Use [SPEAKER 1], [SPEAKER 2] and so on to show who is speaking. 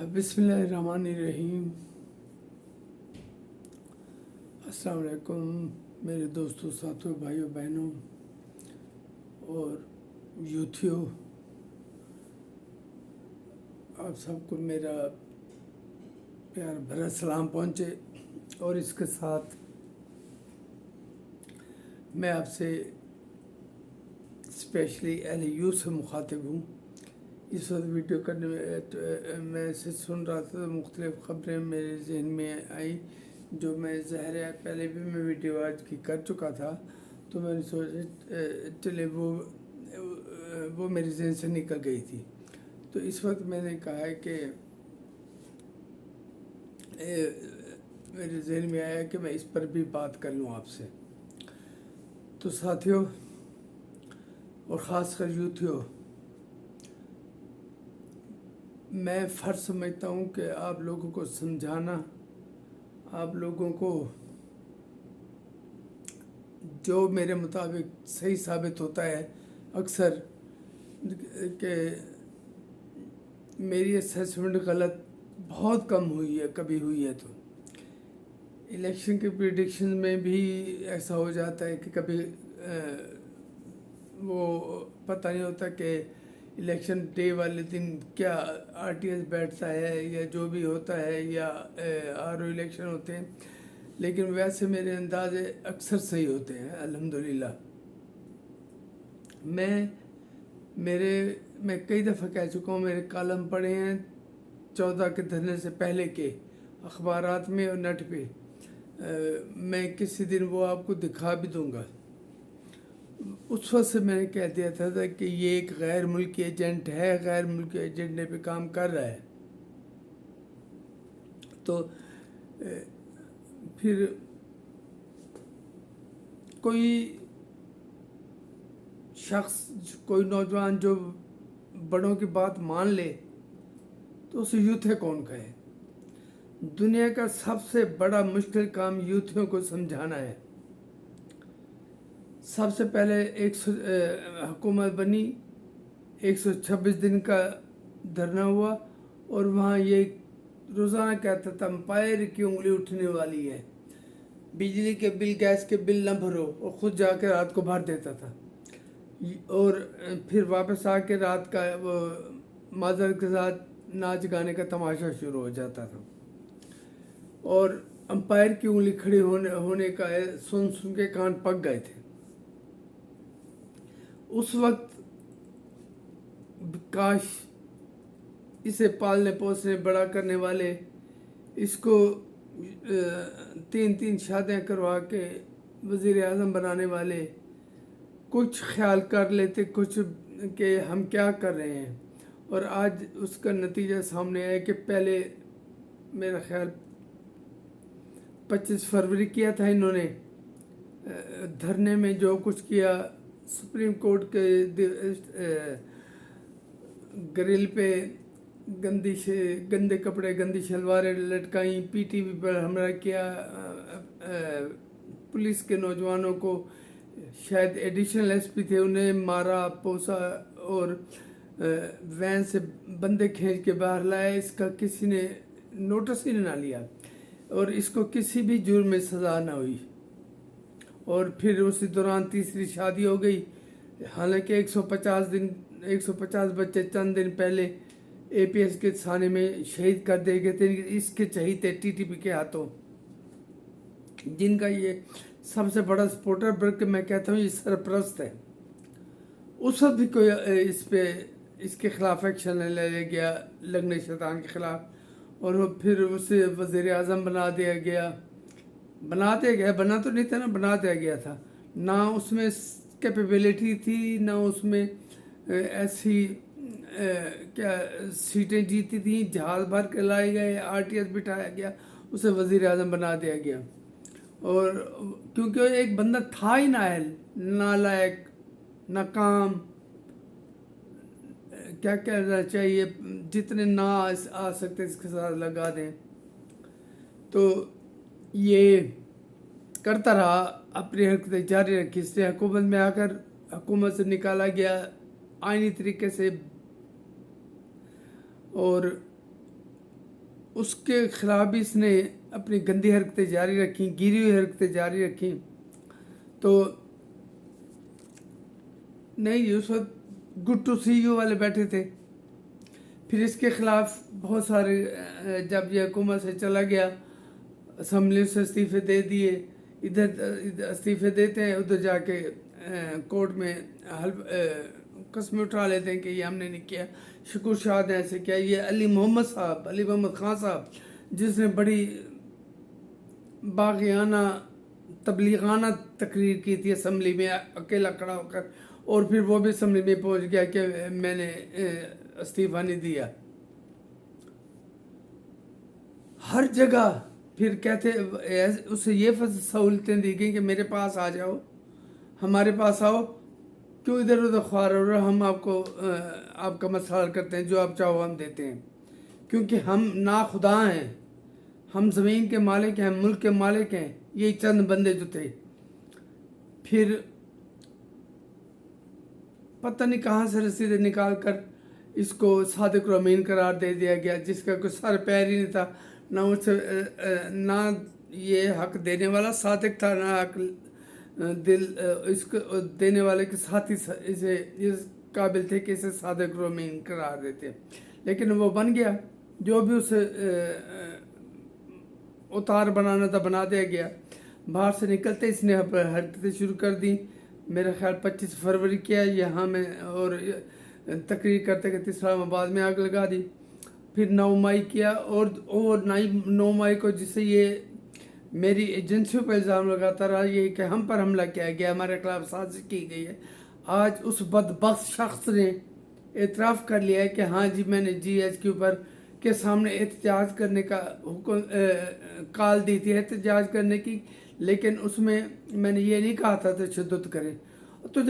[SPEAKER 1] बिस्मिल्लाहिर्रहमानिर्रहीम। अस्सलाम वालेकुम मेरे दोस्तों, साथियों, भाइयों, बहनों और यूथियों, आप सबको मेरा प्यार भरा सलाम पहुँचे। और इसके साथ मैं आपसे स्पेशली अहले यूथ से मुखातिब हूँ। इस वक्त वीडियो करने में मैं इसे सुन रहा था तो मुख्तलिफ़ खबरें मेरे जहन में आई, जो मैं ज़ाहिर है पहले भी मैं वीडियो आज की कर चुका था, तो मैंने सोचा चले वो मेरे जहन से निकल गई थी। तो इस वक्त मैंने कहा है कि मेरे जहन में आया कि मैं इस पर भी बात कर लूँ आपसे। तो साथियों और ख़ासकर यूथियों, मैं फ़र्ज समझता हूँ कि आप लोगों को समझाना, आप लोगों को जो मेरे मुताबिक सही साबित होता है अक्सर कि मेरी असेसमेंट गलत बहुत कम हुई है, कभी हुई है। तो इलेक्शन के प्रिडिक्शन में भी ऐसा हो जाता है कि कभी वो पता नहीं होता कि इलेक्शन डे वाले दिन क्या आरटीएस बैठता है या जो भी होता है या आरओ इलेक्शन होते हैं, लेकिन वैसे मेरे अंदाज़े अक्सर सही होते हैं अल्हम्दुलिल्लाह। मैं कई दफ़ा कह चुका हूँ, मेरे कॉलम पढ़े हैं 14 के धरने से पहले के अखबारात में और नेट पे। मैं किसी दिन वो आपको दिखा भी दूंगा। उस वक्त से मैंने कह दिया था कि ये एक गैर मुल्की एजेंट है, गैर मुल्की एजेंडे पे काम कर रहा है। तो फिर कोई शख्स, कोई नौजवान जो बड़ों की बात मान ले तो उसे यूथ कौन कहे। दुनिया का सबसे बड़ा मुश्किल काम यूथियों को समझाना है। सबसे पहले हुकूमत बनी, 126 दिन का धरना हुआ और वहाँ ये रोज़ाना कहता था अंपायर की उंगली उठने वाली है, बिजली के बिल, गैस के बिल न भरो, और ख़ुद जाकर रात को भर देता था। और फिर वापस आके रात का वो माजर के साथ नाच गाने का तमाशा शुरू हो जाता था। और अंपायर की उंगली खड़ी होने का सुन सुन के कान पक गए थे। उस वक्त काश इसे पालने पोसने बड़ा करने वाले, इसको 3 शादियां करवा के वज़ीर आज़म बनाने वाले कुछ ख्याल कर लेते, कुछ कि हम क्या कर रहे हैं। और आज उसका नतीजा सामने आया कि पहले मेरा ख्याल 25 फरवरी किया था इन्होंने धरने में जो कुछ किया, सुप्रीम कोर्ट के ग्रिल पे गंदे कपड़े, गंदी शलवारें लटकाई, पीटीवी पर हमला किया, पुलिस के नौजवानों को, शायद एडिशनल एसपी थे, उन्हें मारा पोसा और वैन से बंदे खींच के बाहर लाया। इसका किसी ने नोटिस ही ना लिया और इसको किसी भी जुर्म में सज़ा ना हुई। और फिर उसी दौरान तीसरी शादी हो गई, हालांकि 150 बच्चे चंद दिन पहले एपीएस के थाने में शहीद कर दिए गए थे। इसके शहीद टीटीपी के हाथों, जिनका ये सबसे बड़ा सपोर्टर, बल्कि मैं कहता हूँ ये सरपरस्त है। उस वक्त भी कोई इसके खिलाफ एक्शन ले गया, लगने शैतान के खिलाफ, और फिर उसे वज़ीर आज़म बना दिया गया। बना तो नहीं था ना, बना दिया गया था। ना उसमें कैपेबिलिटी थी, ना उसमें ऐसी क्या सीटें जीती थी, जहाज़ भर के लाए गए, आरटीएस बिठाया गया, उसे वज़ीर आज़म बना दिया गया। और क्योंकि एक बंदा था ही नाअहल, नालायक, नाकाम, क्या कहना चाहिए, जितने ना आ सकते इसके साथ लगा दें। तो ये करता रहा, अपनी हरकतें जारी रखी। इसलिए हुकूमत में आकर हुकूमत से निकाला गया आईनी तरीके से, और اس کے خلاف بھی اس نے اپنی گندی حرکتیں جاری رکھیں، گری ہوئی حرکتیں جاری رکھیں. تو نہیں، اس وقت گڈ ٹو سی یو والے بیٹھے تھے. پھر اس کے خلاف بہت سارے جب یہ حکومت سے چلا گیا، اسمبلی سے استعفے دے دیے. ادھر استعفے دیتے ہیں، ادھر جا کے کورٹ میں قسم اٹھا لیتے ہیں کہ یہ ہم نے نہیں کیا. شکور شاہ نے ایسے کیا. یہ علی محمد خان صاحب، جس نے بڑی باغیانہ تبلیغانہ تقریر کی تھی اسمبلی میں اکیلا کھڑا ہو کر، اور پھر وہ بھی اسمبلی میں پہنچ گیا کہ میں نے استعفیٰ نہیں دیا. ہر جگہ پھر کہتے اسے یہ سہولتیں دی گئیں کہ میرے پاس آ جاؤ، ہمارے پاس آؤ، کیوں ادھر ادھر خوار ہو رہا، ہم آپ کا مسئلہ حل کرتے ہیں، جو آپ چاہو ہم دیتے ہیں. کیونکہ ہم ناخدا ہیں، ہم زمین کے مالک ہیں، ملک کے مالک ہیں. یہی چند بندے جو تھے. پھر پتہ نہیں کہاں سے رسیدیں نکال کر اس کو صادق و امین قرار دے دیا گیا، جس کا کوئی سر پیر ہی نہیں تھا. نہ یہ حق دینے والا صادق تھا، نہ حق دل اس کو دینے والے کے ساتھ ہی اسے اس قابل تھے کہ اسے صادق و امین قرار دیتے. لیکن وہ بن گیا، جو بھی اسے اتار بنانا تھا بنا دیا گیا. باہر سے نکلتے اس نے حرکتیں شروع کر دیں. میرا خیال 25 فروری کیا یہاں میں، اور تقریر کرتے کرتے اسلام آباد میں آگ لگا دی. پھر 9 مئی کیا، اور 9 مئی کو جس سے یہ میری ایجنسیوں پہ الزام لگاتا رہا یہ کہ ہم پر حملہ کیا گیا، ہمارے خلاف سازش کی گئی ہے. آج اس بدبخت شخص نے اعتراف کر لیا ہے کہ ہاں جی میں نے جی ایچ کیو پر کے سامنے احتجاج کرنے کا کال دی تھی، احتجاج کرنے کی، لیکن اس میں نے یہ نہیں کہا تھا تشدد کرے. تو جب